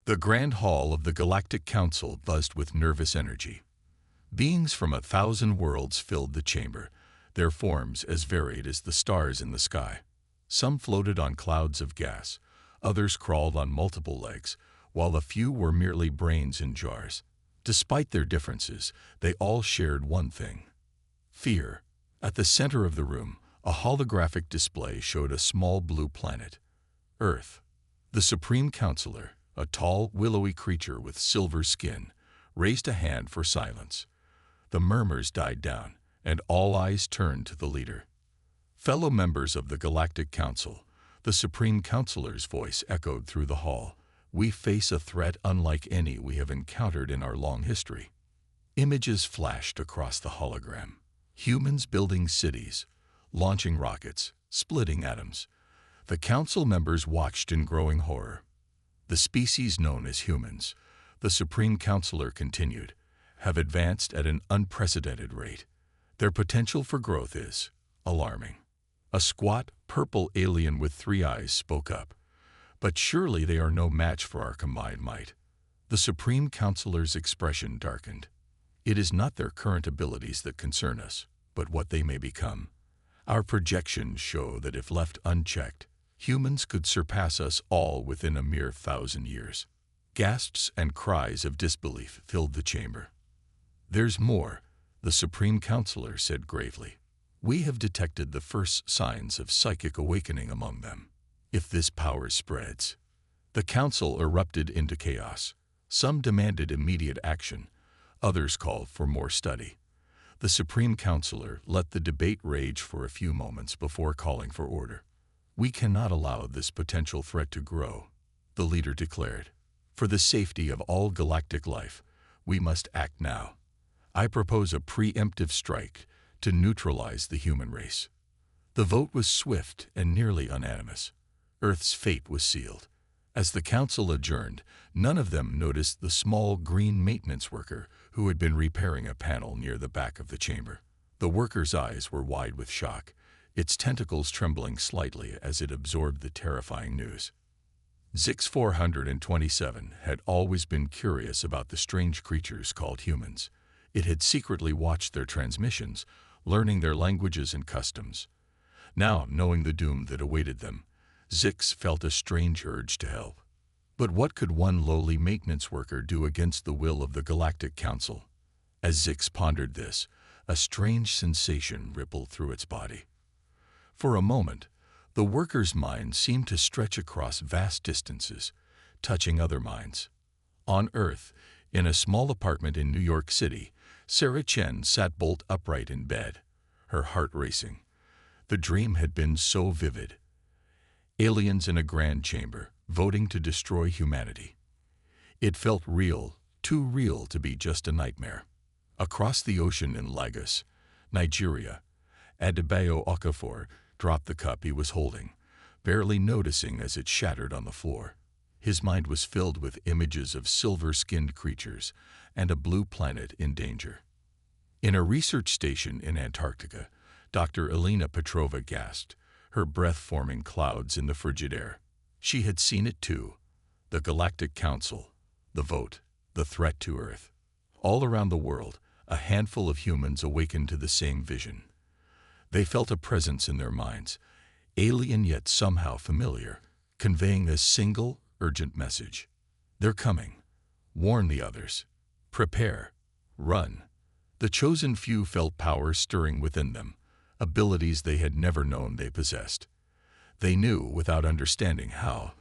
The Grand Hall of the Galactic Council buzzed with nervous energy. Beings from 1,000 worlds filled the chamber, their forms as varied as the stars in the sky. Some floated on clouds of gas, others crawled on multiple legs, while a few were merely brains in jars. Despite their differences, they all shared one thing: fear. At the center of the room, a holographic display showed a small blue planet, Earth. The Supreme Counselor, a tall, willowy creature with silver skin, raised a hand for silence. The murmurs died down, and all eyes turned to the leader. Fellow members of the Galactic Council, the Supreme Counselor's voice echoed through the hall. We face a threat unlike any we have encountered in our long history. Images flashed across the hologram. Humans building cities, launching rockets, splitting atoms. The council members watched in growing horror. The species known as humans, the Supreme Counselor continued, have advanced at an unprecedented rate. Their potential for growth is alarming. A squat, purple alien with 3 eyes spoke up. But surely they are no match for our combined might. The Supreme Counselor's expression darkened. It is not their current abilities that concern us, but what they may become. Our projections show that if left unchecked, humans could surpass us all within a mere 1,000 years. Gasps and cries of disbelief filled the chamber. There's more, the Supreme Counselor said gravely. We have detected the first signs of psychic awakening among them. If this power spreads, the council erupted into chaos. Some demanded immediate action, others called for more study. The Supreme Counselor let the debate rage for a few moments before calling for order. We cannot allow this potential threat to grow, the leader declared. For the safety of all galactic life, we must act now. I propose a preemptive strike to neutralize the human race. The vote was swift and nearly unanimous. Earth's fate was sealed. As the council adjourned, none of them noticed the small green maintenance worker who had been repairing a panel near the back of the chamber. The worker's eyes were wide with shock, its tentacles trembling slightly as it absorbed the terrifying news. Zix 427 had always been curious about the strange creatures called humans. It had secretly watched their transmissions, learning their languages and customs. Now, knowing the doom that awaited them, Zix felt a strange urge to help. But what could one lowly maintenance worker do against the will of the Galactic Council? As Zix pondered this, a strange sensation rippled through its body. For a moment, the worker's mind seemed to stretch across vast distances, touching other minds. On Earth, in a small apartment in New York City, Sarah Chen sat bolt upright in bed, her heart racing. The dream had been so vivid. Aliens in a grand chamber, voting to destroy humanity. It felt real, too real to be just a nightmare. Across the ocean in Lagos, Nigeria, Adebayo Okafor dropped the cup he was holding, barely noticing as it shattered on the floor. His mind was filled with images of silver-skinned creatures and a blue planet in danger. In a research station in Antarctica, Dr. Elena Petrova gasped, her breath forming clouds in the frigid air. She had seen it too: the Galactic Council, the vote, the threat to Earth. All around the world, a handful of humans awakened to the same vision. They felt a presence in their minds, alien yet somehow familiar, conveying a single, urgent message. They're coming. Warn the others. Prepare. Run. The chosen few felt power stirring within them, abilities they had never known they possessed. They knew, without understanding how,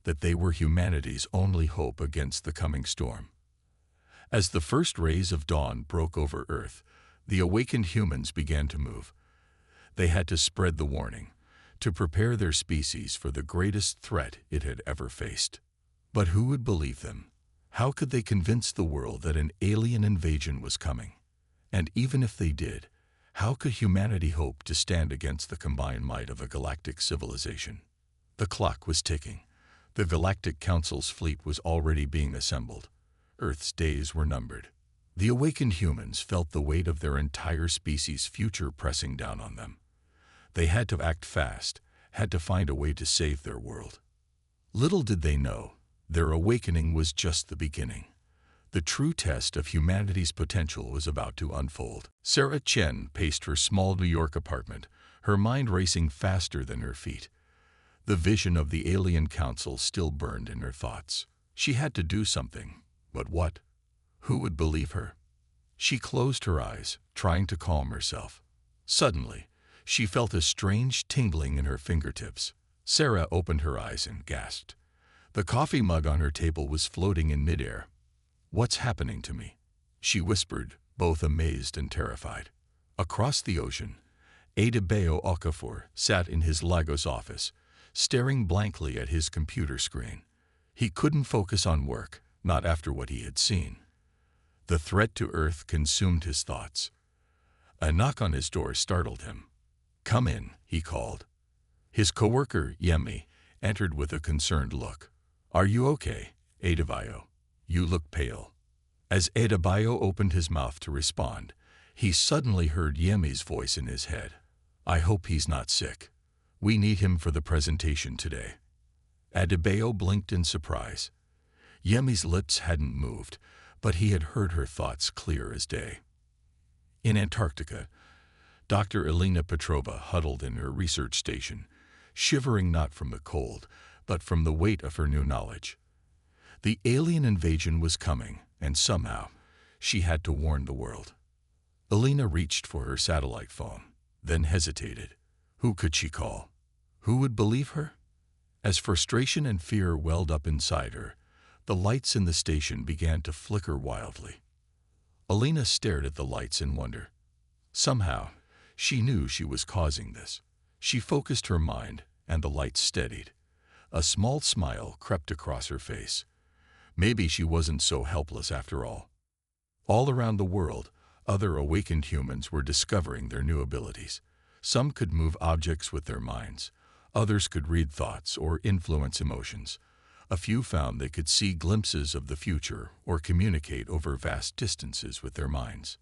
that they were humanity's only hope against the coming storm. As the first rays of dawn broke over Earth, the awakened humans began to move. They had to spread the warning, to prepare their species for the greatest threat it had ever faced. But who would believe them? How could they convince the world that an alien invasion was coming? And even if they did, how could humanity hope to stand against the combined might of a galactic civilization? The clock was ticking. The Galactic Council's fleet was already being assembled. Earth's days were numbered. The awakened humans felt the weight of their entire species' future pressing down on them. They had to act fast, had to find a way to save their world. Little did they know, Their awakening was just the beginning. The true test of humanity's potential was about to unfold. Sarah Chen paced her small New York apartment, her mind racing faster than her feet. The vision of the alien council still burned in her thoughts. She had to do something, but what? Who would believe her? She closed her eyes, trying to calm herself. Suddenly, she felt a strange tingling in her fingertips. Sarah opened her eyes and gasped. The coffee mug on her table was floating in midair. "What's happening to me?" she whispered, both amazed and terrified. Across the ocean, Adebayo Okafor sat in his Lagos office, staring blankly at his computer screen. He couldn't focus on work, not after what he had seen. The threat to Earth consumed his thoughts. A knock on his door startled him. "Come in," he called. His coworker, Yemi, entered with a concerned look. "Are you okay, Adebayo? You look pale." As Adebayo opened his mouth to respond, he suddenly heard Yemi's voice in his head. "I hope he's not sick. We need him for the presentation today." Adebayo blinked in surprise. Yemi's lips hadn't moved, but he had heard her thoughts clear as day. In Antarctica, Dr. Elena Petrova huddled in her research station, shivering not from the cold, but from the weight of her new knowledge. The alien invasion was coming, and somehow, she had to warn the world. Elena reached for her satellite phone, then hesitated. Who could she call? Who would believe her? As frustration and fear welled up inside her, the lights in the station began to flicker wildly. Elena stared at the lights in wonder. Somehow, she knew she was causing this. She focused her mind, and the lights steadied. A small smile crept across her face. Maybe she wasn't so helpless after all. All around the world, other awakened humans were discovering their new abilities. Some could move objects with their minds. Others could read thoughts or influence emotions. A few found they could see glimpses of the future or communicate over vast distances with their minds.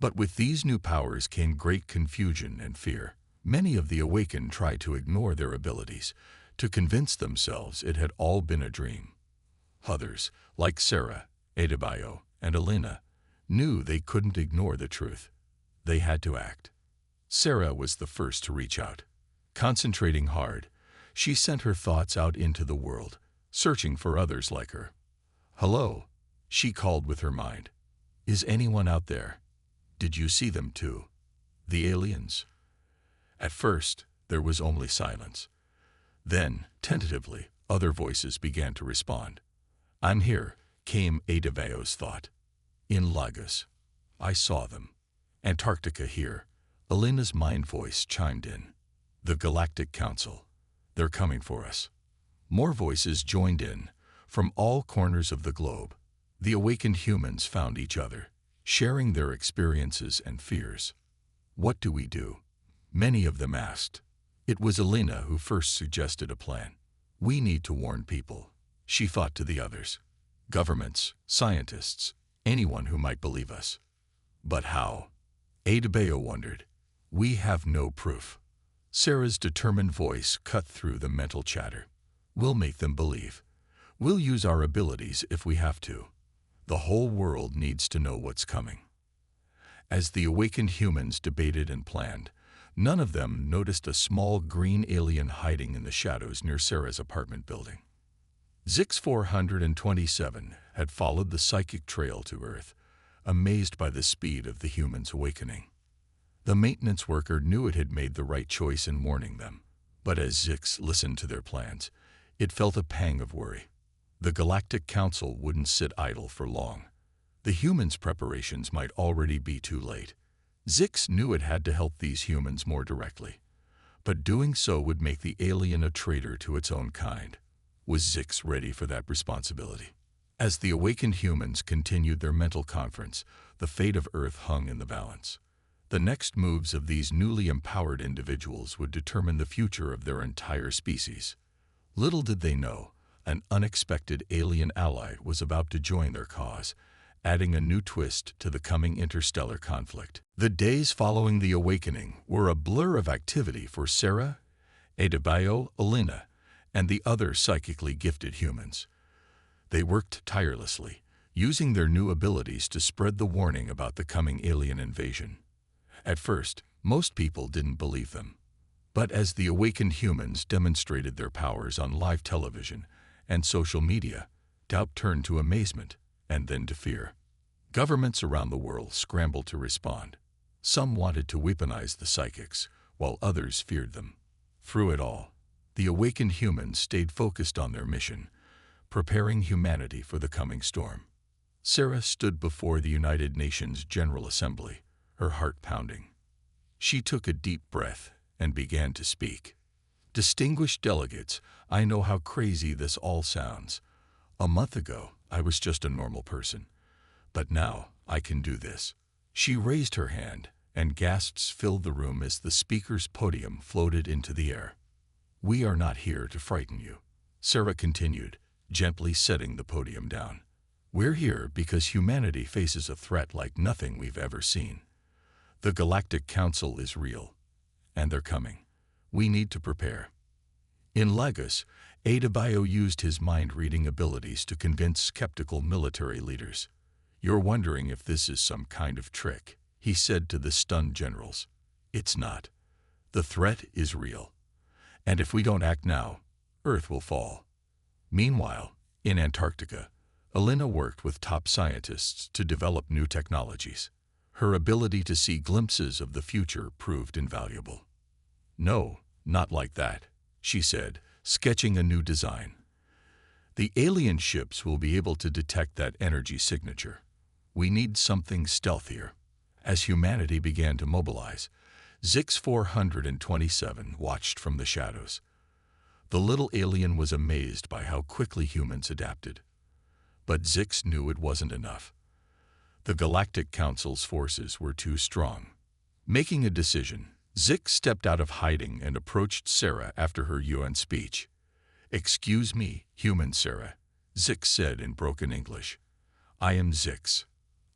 But with these new powers came great confusion and fear. Many of the awakened tried to ignore their abilities, to convince themselves it had all been a dream. Others, like Sarah, Adebayo, and Elena, knew they couldn't ignore the truth. They had to act. Sarah was the first to reach out. Concentrating hard, she sent her thoughts out into the world, searching for others like her. "Hello," she called with her mind. "Is anyone out there? Did you see them too? The aliens?" At first, there was only silence. Then, tentatively, other voices began to respond. "I'm here," came Adebayo's thought. "In Lagos. I saw them. Antarctica here." Elena's mind voice chimed in. "The Galactic Council. They're coming for us." More voices joined in, from all corners of the globe. The awakened humans found each other, sharing their experiences and fears. "What do we do?" many of them asked. It was Elena who first suggested a plan. "We need to warn people," she thought to the others. "Governments, scientists, anyone who might believe us." "But how?" Adebayo wondered. "We have no proof." Sarah's determined voice cut through the mental chatter. "We'll make them believe. We'll use our abilities if we have to. The whole world needs to know what's coming." As the awakened humans debated and planned, none of them noticed a small green alien hiding in the shadows near Sarah's apartment building. Zix 427 had followed the psychic trail to Earth, amazed by the speed of the humans' awakening. The maintenance worker knew it had made the right choice in warning them, but as Zix listened to their plans, it felt a pang of worry. The Galactic Council wouldn't sit idle for long. The humans' preparations might already be too late. Zix knew it had to help these humans more directly, but doing so would make the alien a traitor to its own kind. Was Zix ready for that responsibility? As the awakened humans continued their mental conference, the fate of Earth hung in the balance. The next moves of these newly empowered individuals would determine the future of their entire species. Little did they know, an unexpected alien ally was about to join their cause, adding a new twist to the coming interstellar conflict. The days following the awakening were a blur of activity for Sarah, Adebayo, Elena, and the other psychically gifted humans. They worked tirelessly, using their new abilities to spread the warning about the coming alien invasion. At first, most people didn't believe them. But as the awakened humans demonstrated their powers on live television and social media, doubt turned to amazement and then to fear. Governments around the world scrambled to respond. Some wanted to weaponize the psychics, while others feared them. Through it all, the awakened humans stayed focused on their mission, preparing humanity for the coming storm. Sarah stood before the United Nations General Assembly, her heart pounding. She took a deep breath and began to speak. Distinguished delegates, I know how crazy this all sounds. A month ago, I was just a normal person. But now, I can do this. She raised her hand, and gasps filled the room as the speaker's podium floated into the air. We are not here to frighten you, Sarah continued, gently setting the podium down. We're here because humanity faces a threat like nothing we've ever seen. The Galactic Council is real, and they're coming. We need to prepare. In Lagos, Adebayo used his mind-reading abilities to convince skeptical military leaders. You're wondering if this is some kind of trick, he said to the stunned generals. It's not. The threat is real. And if we don't act now, Earth will fall. Meanwhile, in Antarctica, Elena worked with top scientists to develop new technologies. Her ability to see glimpses of the future proved invaluable. No, not like that, she said, sketching a new design. The alien ships will be able to detect that energy signature. We need something stealthier. As humanity began to mobilize, Zix 427 watched from the shadows. The little alien was amazed by how quickly humans adapted. But Zix knew it wasn't enough. The Galactic Council's forces were too strong. Making a decision, Zix stepped out of hiding and approached Sarah after her UN speech. Excuse me, human Sarah, Zix said in broken English. I am Zix.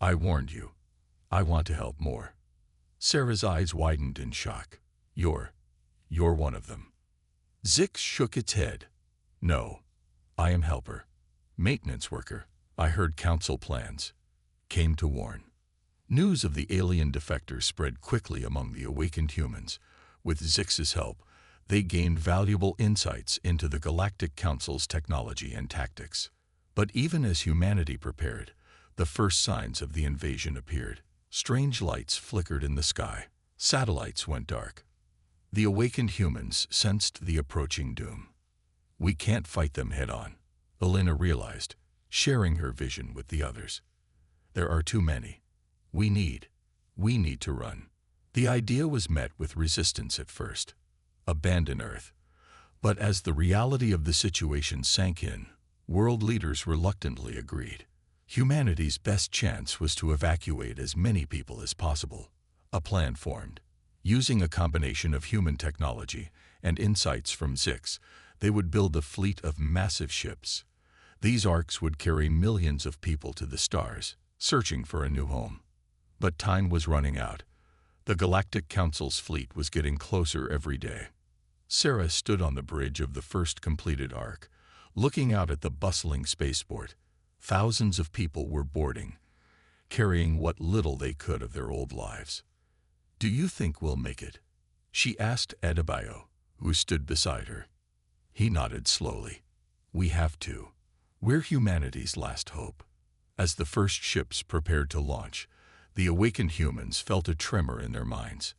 I warned you. I want to help more. Sarah's eyes widened in shock. You're one of them. Zix shook its head. No, I am helper. Maintenance worker. I heard council plans. Came to warn. News of the alien defector spread quickly among the awakened humans. With Zix's help, they gained valuable insights into the Galactic Council's technology and tactics. But even as humanity prepared, the first signs of the invasion appeared. Strange lights flickered in the sky. Satellites went dark. The awakened humans sensed the approaching doom. We can't fight them head-on, Elena realized, sharing her vision with the others. There are too many. We need to run. The idea was met with resistance at first. Abandon Earth. But as the reality of the situation sank in, world leaders reluctantly agreed. Humanity's best chance was to evacuate as many people as possible. A plan formed. Using a combination of human technology and insights from Zix, they would build a fleet of massive ships. These Orcs would carry millions of people to the stars, searching for a new home. But time was running out. The Galactic Council's fleet was getting closer every day. Sarah stood on the bridge of the first completed arc, looking out at the bustling spaceport. Thousands of people were boarding, carrying what little they could of their old lives. Do you think we'll make it? She asked Adebayo, who stood beside her. He nodded slowly. We have to. We're humanity's last hope. As the first ships prepared to launch, the awakened humans felt a tremor in their minds.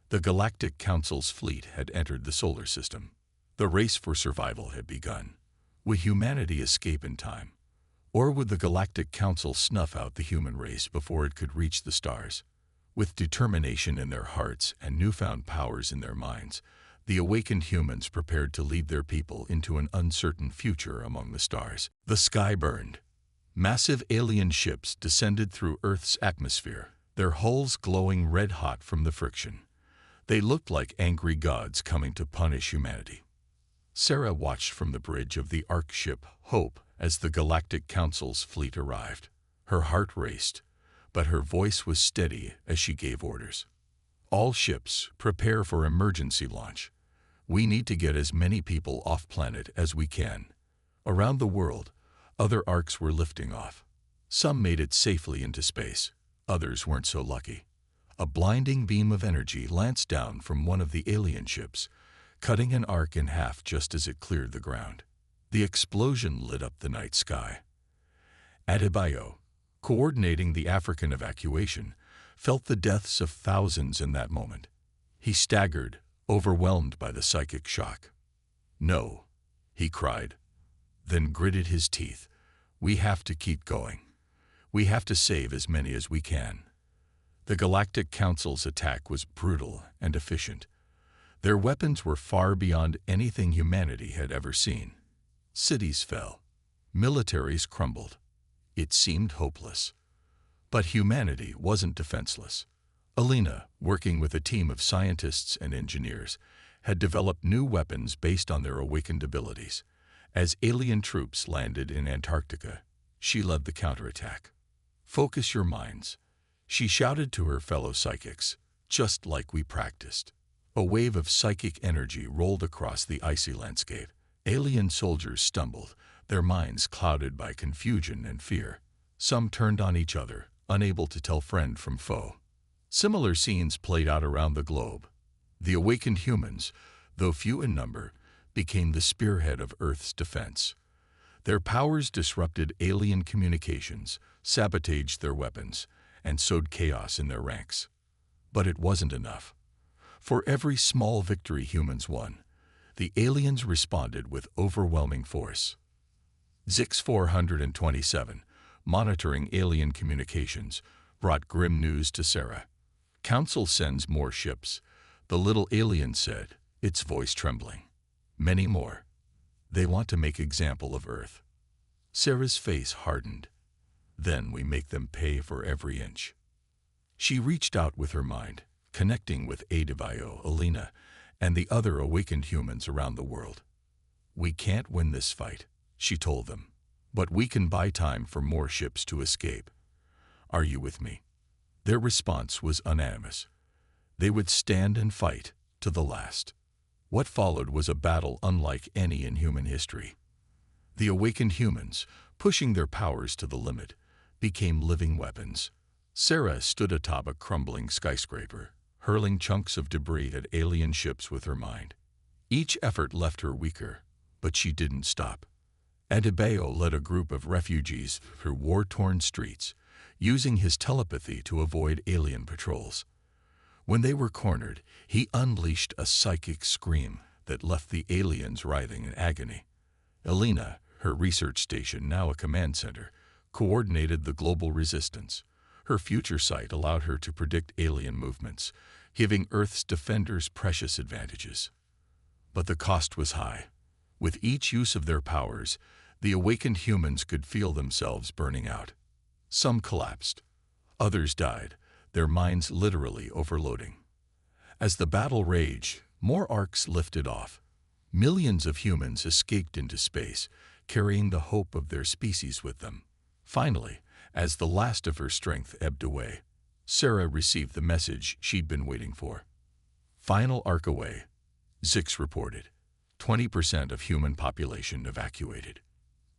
The Galactic Council's fleet had entered the solar system. The race for survival had begun. Would humanity escape in time? Or would the Galactic Council snuff out the human race before it could reach the stars? With determination in their hearts and newfound powers in their minds, the awakened humans prepared to lead their people into an uncertain future among the stars. The sky burned. Massive alien ships descended through Earth's atmosphere, their hulls glowing red-hot from the friction. They looked like angry gods coming to punish humanity. Sarah watched from the bridge of the Ark ship Hope as the Galactic Council's fleet arrived. Her heart raced, but her voice was steady as she gave orders. All ships, prepare for emergency launch. We need to get as many people off-planet as we can. Around the world, Other arcs were lifting off. Some made it safely into space. Others weren't so lucky. A blinding beam of energy lanced down from one of the alien ships, cutting an arc in half just as it cleared the ground. The explosion lit up the night sky. Adebayo, coordinating the African evacuation, felt the deaths of thousands in that moment. He staggered, overwhelmed by the psychic shock. "No," he cried, then gritted his teeth. "We have to keep going. We have to save as many as we can." The Galactic Council's attack was brutal and efficient. Their weapons were far beyond anything humanity had ever seen. Cities fell. Militaries crumbled. It seemed hopeless. But humanity wasn't defenseless. Alina, working with a team of scientists and engineers, had developed new weapons based on their awakened abilities. As alien troops landed in Antarctica, she led the counterattack. "Focus your minds," she shouted to her fellow psychics, "just like we practiced." A wave of psychic energy rolled across the icy landscape. Alien soldiers stumbled, their minds clouded by confusion and fear. Some turned on each other, unable to tell friend from foe. Similar scenes played out around the globe. The awakened humans, though few in number, became the spearhead of Earth's defense. Their powers disrupted alien communications, sabotaged their weapons, and sowed chaos in their ranks. But it wasn't enough. For every small victory humans won, the aliens responded with overwhelming force. Zix 427, monitoring alien communications, brought grim news to Sarah. "Council sends more ships," the little alien said, its voice trembling. "Many more. They want to make example of Earth." Sarah's face hardened. "Then we make them pay for every inch." She reached out with her mind, connecting with Adebayo, Alina, and the other awakened humans around the world. "We can't win this fight," she told them, "but we can buy time for more ships to escape. Are you with me?" Their response was unanimous. They would stand and fight to the last. What followed was a battle unlike any in human history. The awakened humans, pushing their powers to the limit, became living weapons. Sarah stood atop a crumbling skyscraper, hurling chunks of debris at alien ships with her mind. Each effort left her weaker, but she didn't stop. Adebayo led a group of refugees through war-torn streets, using his telepathy to avoid alien patrols. When they were cornered, he unleashed a psychic scream that left the aliens writhing in agony. Alina, her research station now a command center, coordinated the global resistance. Her future sight allowed her to predict alien movements, giving Earth's defenders precious advantages. But the cost was high. With each use of their powers, the awakened humans could feel themselves burning out. Some collapsed. Others died, their minds literally overloading. As the battle raged, more arcs lifted off. Millions of humans escaped into space, carrying the hope of their species with them. Finally, as the last of her strength ebbed away, Sarah received the message she'd been waiting for. "Final arc away," Zix reported. 20% of human population evacuated.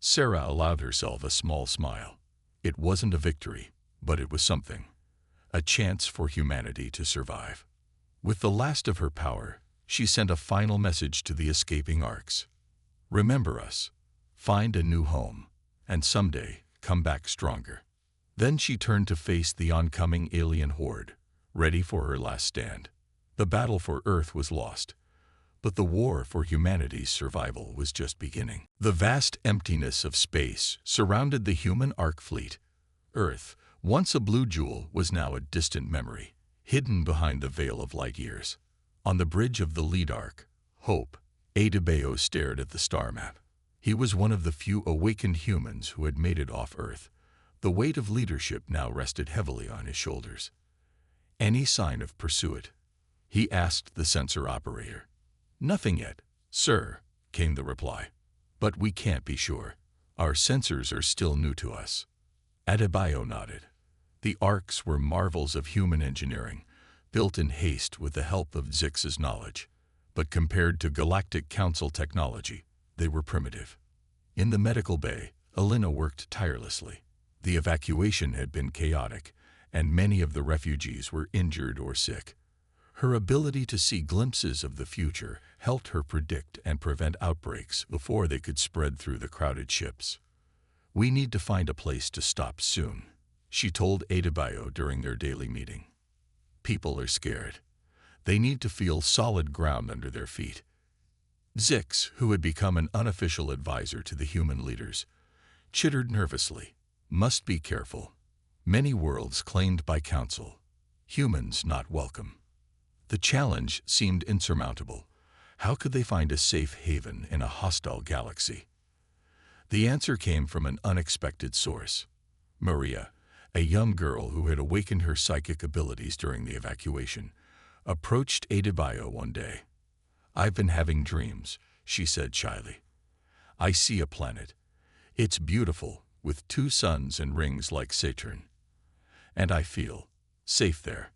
Sarah allowed herself a small smile. It wasn't a victory, but it was something. A chance for humanity to survive. With the last of her power, she sent a final message to the escaping arcs. "Remember us. Find a new home. And someday, come back stronger." Then she turned to face the oncoming alien horde, ready for her last stand. The battle for Earth was lost, but the war for humanity's survival was just beginning. The vast emptiness of space surrounded the human arc fleet. Earth, once a blue jewel, was now a distant memory, hidden behind the veil of light years. On the bridge of the lead arc, Hope, Adebayo stared at the star map. He was one of the few awakened humans who had made it off Earth. The weight of leadership now rested heavily on his shoulders. "Any sign of pursuit?" he asked the sensor operator. "Nothing yet, sir," came the reply. "But we can't be sure. Our sensors are still new to us." Adebayo nodded. The arcs were marvels of human engineering, built in haste with the help of Zix's knowledge. But compared to Galactic Council technology, they were primitive. In the medical bay, Elena worked tirelessly. The evacuation had been chaotic, and many of the refugees were injured or sick. Her ability to see glimpses of the future helped her predict and prevent outbreaks before they could spread through the crowded ships. "We need to find a place to stop soon," she told Adebayo during their daily meeting. "People are scared. They need to feel solid ground under their feet." Zix, who had become an unofficial advisor to the human leaders, chittered nervously. "Must be careful. Many worlds claimed by council. Humans not welcome." The challenge seemed insurmountable. How could they find a safe haven in a hostile galaxy? The answer came from an unexpected source. Maria, a young girl who had awakened her psychic abilities during the evacuation, approached Adebayo one day. "I've been having dreams," she said shyly. "I see a planet. It's beautiful, with 2 suns and rings like Saturn. And I feel safe there."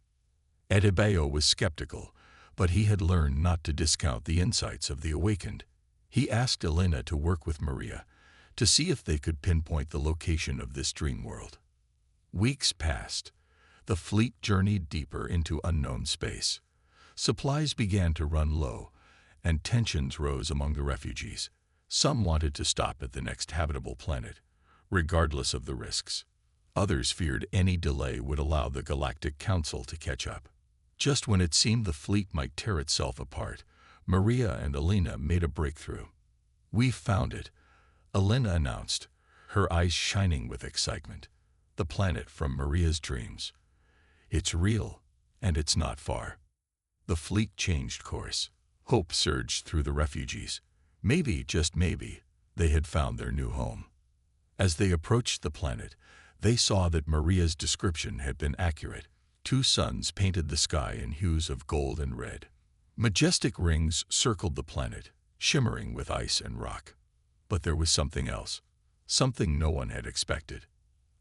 Adebayo was skeptical, but he had learned not to discount the insights of the awakened. He asked Elena to work with Maria to see if they could pinpoint the location of this dream world. Weeks passed. The fleet journeyed deeper into unknown space. Supplies began to run low, and tensions rose among the refugees. Some wanted to stop at the next habitable planet, regardless of the risks. Others feared any delay would allow the Galactic Council to catch up. Just when it seemed the fleet might tear itself apart, Maria and Elena made a breakthrough. "We've found it," Elena announced, her eyes shining with excitement. "The planet from Maria's dreams. It's real, and it's not far." The fleet changed course. Hope surged through the refugees. Maybe, just maybe, they had found their new home. As they approached the planet, they saw that Maria's description had been accurate. 2 suns painted the sky in hues of gold and red. Majestic rings circled the planet, shimmering with ice and rock. But there was something else, something no one had expected.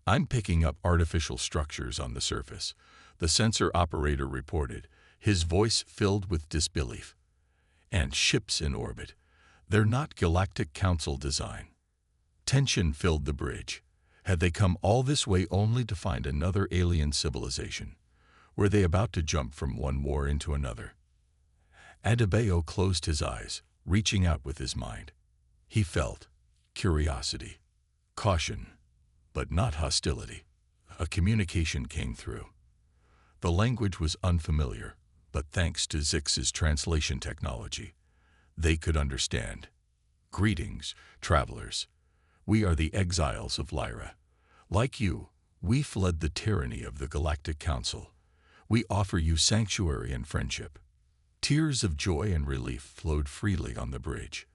"I'm picking up artificial structures on the surface," the sensor operator reported, his voice filled with disbelief. "And ships in orbit. They're not Galactic Council design." Tension filled the bridge. Had they come all this way only to find another alien civilization? Were they about to jump from one war into another? Adebayo closed his eyes, reaching out with his mind. He felt curiosity, caution, but not hostility. A communication came through. The language was unfamiliar, but thanks to Zix's translation technology, they could understand. "Greetings, travelers. We are the exiles of Lyra. Like you, we fled the tyranny of the Galactic Council. We offer you sanctuary and friendship." Tears of joy and relief flowed freely on the bridge.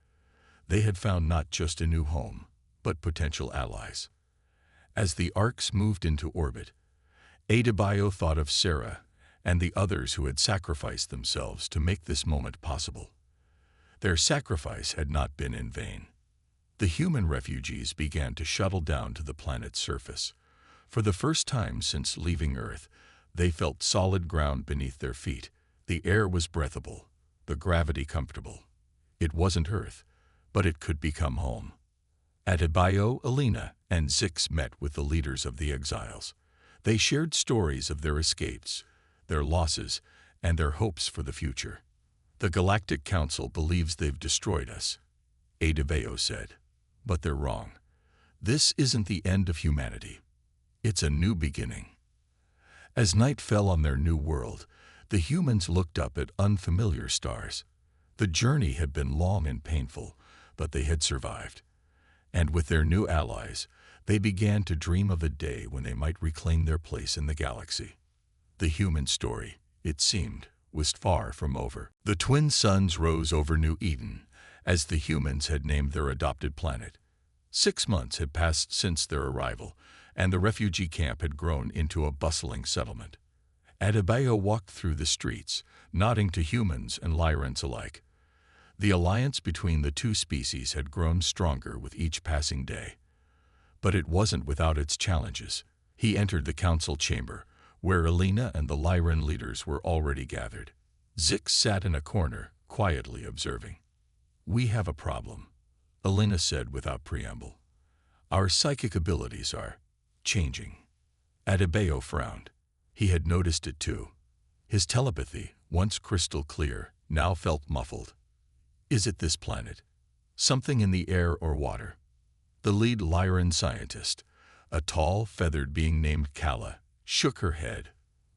They had found not just a new home, but potential allies. As the Orcs moved into orbit, Adebayo thought of Sarah and the others who had sacrificed themselves to make this moment possible. Their sacrifice had not been in vain. The human refugees began to shuttle down to the planet's surface. For the first time since leaving Earth, they felt solid ground beneath their feet. The air was breathable, the gravity comfortable. It wasn't Earth, but it could become home. Adebayo, Elena, and Zix met with the leaders of the exiles. They shared stories of their escapes, their losses, and their hopes for the future. "The Galactic Council believes they've destroyed us," Adebayo said. "But they're wrong. This isn't the end of humanity. It's a new beginning." As night fell on their new world, the humans looked up at unfamiliar stars. The journey had been long and painful, but they had survived. And with their new allies, they began to dream of a day when they might reclaim their place in the galaxy. The human story, it seemed, was far from over. The twin suns rose over New Eden, as the humans had named their adopted planet. 6 months had passed since their arrival, and the refugee camp had grown into a bustling settlement. Adebayo walked through the streets, nodding to humans and Lyrans alike. The alliance between the two species had grown stronger with each passing day. But it wasn't without its challenges. He entered the council chamber, where Elena and the Lyran leaders were already gathered. Zix sat in a corner, quietly observing. "We have a problem," Elena said without preamble. Our psychic abilities are changing. Adebayo frowned. He had noticed it too. His telepathy, once crystal clear, now felt muffled. Is it this planet? Something in the air or water? The lead Lyran scientist, a tall, feathered being named Kala, shook her head.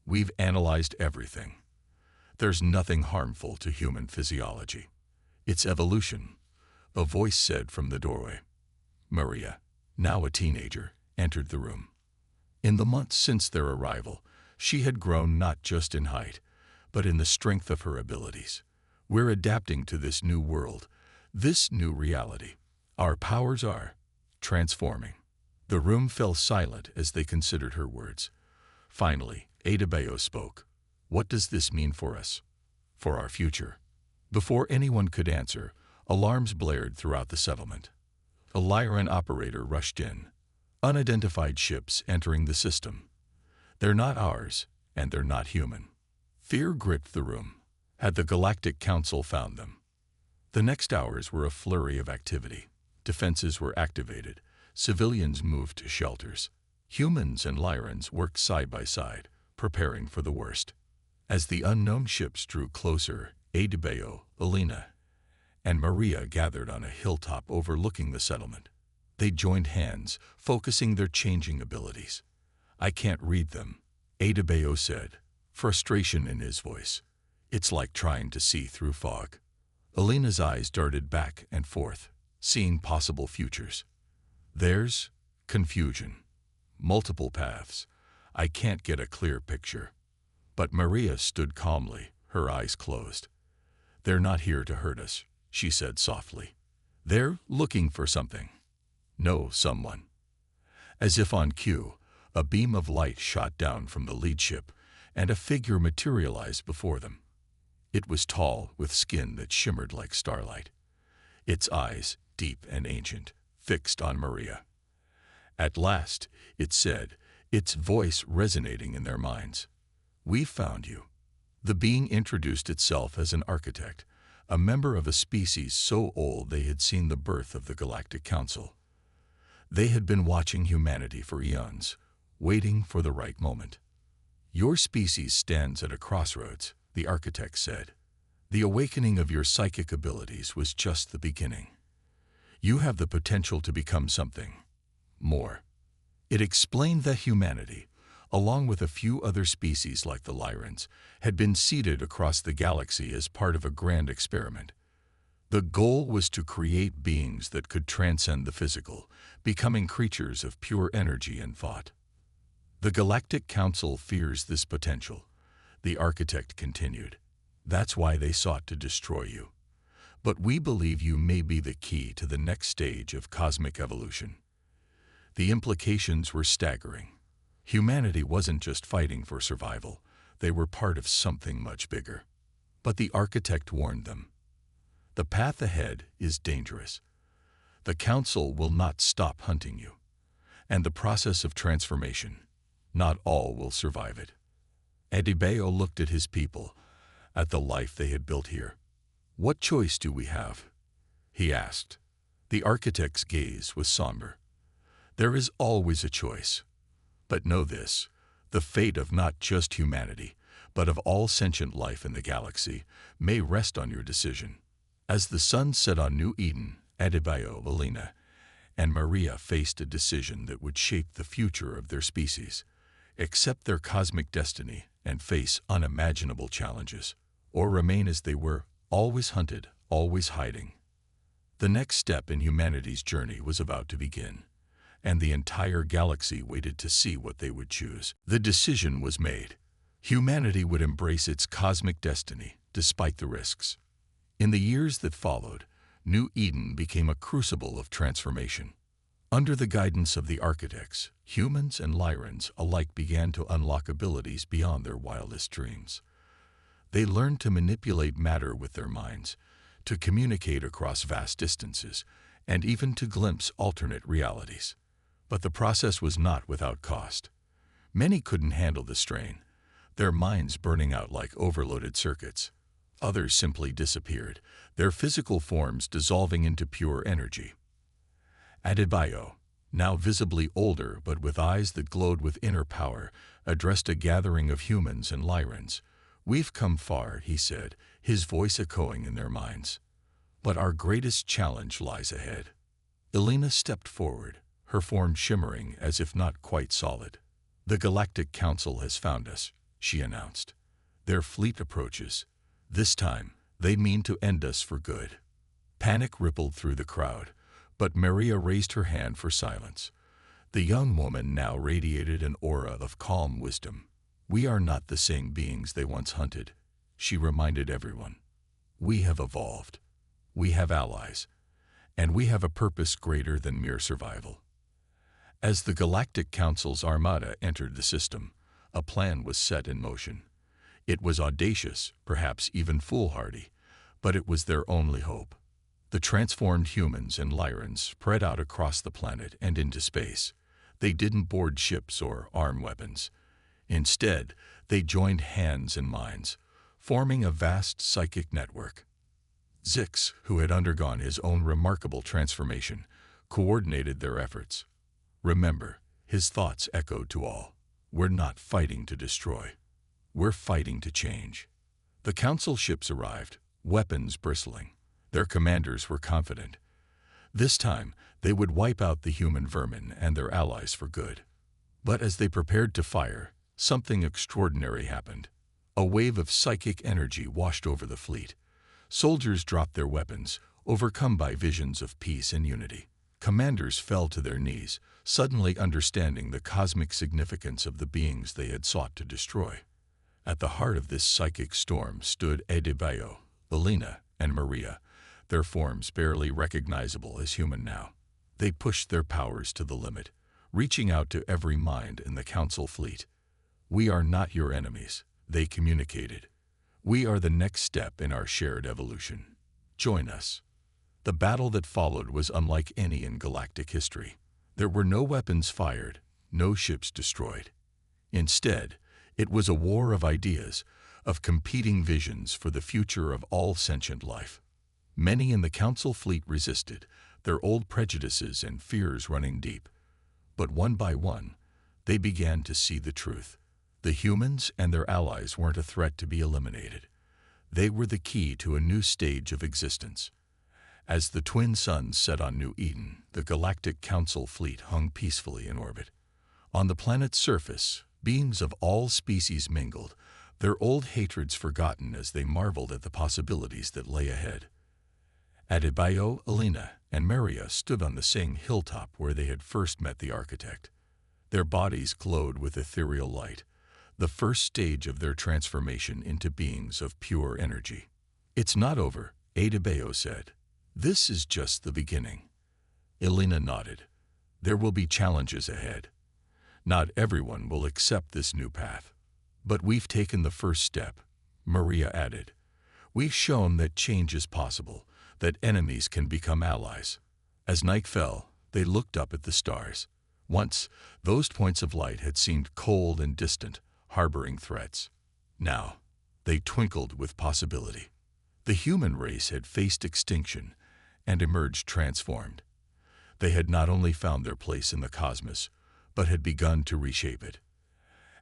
We've analyzed everything. There's nothing harmful to human physiology. It's evolution, a voice said from the doorway. Maria, now a teenager, entered the room. In the months since their arrival, she had grown not just in height, but in the strength of her abilities. We're adapting to this new world, this new reality. Our powers are transforming. The room fell silent as they considered her words. Finally, Adebayo spoke. What does this mean for us? For our future? Before anyone could answer, alarms blared throughout the settlement. A Lyran operator rushed in. Unidentified ships entering the system. They're not ours, and they're not human. Fear gripped the room. Had the Galactic Council found them? The next hours were a flurry of activity. Defenses were activated. Civilians moved to shelters. Humans and Lyrans worked side by side, preparing for the worst. As the unknown ships drew closer, Adebayo, Alina, and Maria gathered on a hilltop overlooking the settlement. They joined hands, focusing their changing abilities. I can't read them, Adebayo said, frustration in his voice. It's like trying to see through fog. Alina's eyes darted back and forth, seeing possible futures. There's confusion. Multiple paths. I can't get a clear picture. But Maria stood calmly, her eyes closed. They're not here to hurt us, she said softly. They're looking for something. No, someone. As if on cue, a beam of light shot down from the lead ship, and a figure materialized before them. It was tall, with skin that shimmered like starlight. Its eyes, deep and ancient, fixed on Maria. At last, it said, its voice resonating in their minds. We've found you. The being introduced itself as an architect, a member of a species so old they had seen the birth of the Galactic Council. They had been watching humanity for eons, waiting for the right moment. Your species stands at a crossroads, the architect said. The awakening of your psychic abilities was just the beginning. You have the potential to become something more. It explained that humanity, along with a few other species like the Lyrans, had been seeded across the galaxy as part of a grand experiment. The goal was to create beings that could transcend the physical, becoming creatures of pure energy and thought. The Galactic Council fears this potential, the architect continued. That's why they sought to destroy you. But we believe you may be the key to the next stage of cosmic evolution. The implications were staggering. Humanity wasn't just fighting for survival, they were part of something much bigger. But the architect warned them. The path ahead is dangerous. The Council will not stop hunting you. And the process of transformation, not all will survive it. Adebayo looked at his people, at the life they had built here. What choice do we have? He asked. The architect's gaze was somber. There is always a choice. But know this, the fate of not just humanity, but of all sentient life in the galaxy, may rest on your decision. As the sun set on New Eden, Adebayo, Alina, and Maria faced a decision that would shape the future of their species, accept their cosmic destiny and face unimaginable challenges, or remain as they were, always hunted, always hiding. The next step in humanity's journey was about to begin, and the entire galaxy waited to see what they would choose. The decision was made. Humanity would embrace its cosmic destiny, despite the risks. In the years that followed, New Eden became a crucible of transformation. Under the guidance of the architects, humans and Lyrans alike began to unlock abilities beyond their wildest dreams. They learned to manipulate matter with their minds, to communicate across vast distances, and even to glimpse alternate realities. But the process was not without cost. Many couldn't handle the strain, their minds burning out like overloaded circuits. Others simply disappeared, their physical forms dissolving into pure energy. Adebayo, now visibly older but with eyes that glowed with inner power, addressed a gathering of humans and Lyrans. "We've come far," he said, his voice echoing in their minds. "But our greatest challenge lies ahead." Elena stepped forward, her form shimmering as if not quite solid. "The Galactic Council has found us," she announced. "Their fleet approaches. This time, they mean to end us for good." Panic rippled through the crowd, but Maria raised her hand for silence. The young woman now radiated an aura of calm wisdom. "We are not the same beings they once hunted," she reminded everyone. "We have evolved. We have allies. And we have a purpose greater than mere survival." As the Galactic Council's armada entered the system, a plan was set in motion. It was audacious, perhaps even foolhardy, but it was their only hope. The transformed humans and Lyrans spread out across the planet and into space. They didn't board ships or arm weapons. Instead, they joined hands and minds, forming a vast psychic network. Zix, who had undergone his own remarkable transformation, coordinated their efforts. "Remember," his thoughts echoed to all, "we're not fighting to destroy. We're fighting to change." The council ships arrived, weapons bristling. Their commanders were confident. This time, they would wipe out the human vermin and their allies for good. But as they prepared to fire, something extraordinary happened. A wave of psychic energy washed over the fleet. Soldiers dropped their weapons, overcome by visions of peace and unity. Commanders fell to their knees, suddenly understanding the cosmic significance of the beings they had sought to destroy. At the heart of this psychic storm stood Adebayo, Elena, and Maria, their forms barely recognizable as human now. They pushed their powers to the limit, reaching out to every mind in the council fleet. "We are not your enemies," they communicated. "We are the next step in our shared evolution. Join us." The battle that followed was unlike any in galactic history. There were no weapons fired, no ships destroyed. Instead, it was a war of ideas, of competing visions for the future of all sentient life. Many in the council fleet resisted, their old prejudices and fears running deep. But one by one, they began to see the truth. The humans and their allies weren't a threat to be eliminated. They were the key to a new stage of existence. As the twin suns set on New Eden, the Galactic Council fleet hung peacefully in orbit. On the planet's surface, beings of all species mingled, their old hatreds forgotten as they marveled at the possibilities that lay ahead. Adebayo, Elena, and Maria stood on the same hilltop where they had first met the architect. Their bodies glowed with ethereal light, the first stage of their transformation into beings of pure energy. "It's not over," Adebayo said. "This is just the beginning." Elena nodded. "There will be challenges ahead. Not everyone will accept this new path. But we've taken the first step," Maria added. "We've shown that change is possible, that enemies can become allies." As night fell, they looked up at the stars. Once, those points of light had seemed cold and distant, harboring threats. Now, they twinkled with possibility. The human race had faced extinction and emerged transformed. They had not only found their place in the cosmos, but had begun to reshape it.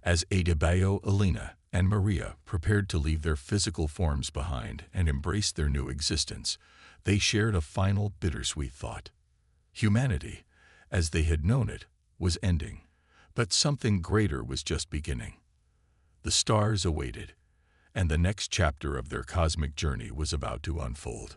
As Adebayo, Elena, and Maria prepared to leave their physical forms behind and embrace their new existence, they shared a final bittersweet thought. Humanity, as they had known it, was ending, but something greater was just beginning. The stars awaited, and the next chapter of their cosmic journey was about to unfold.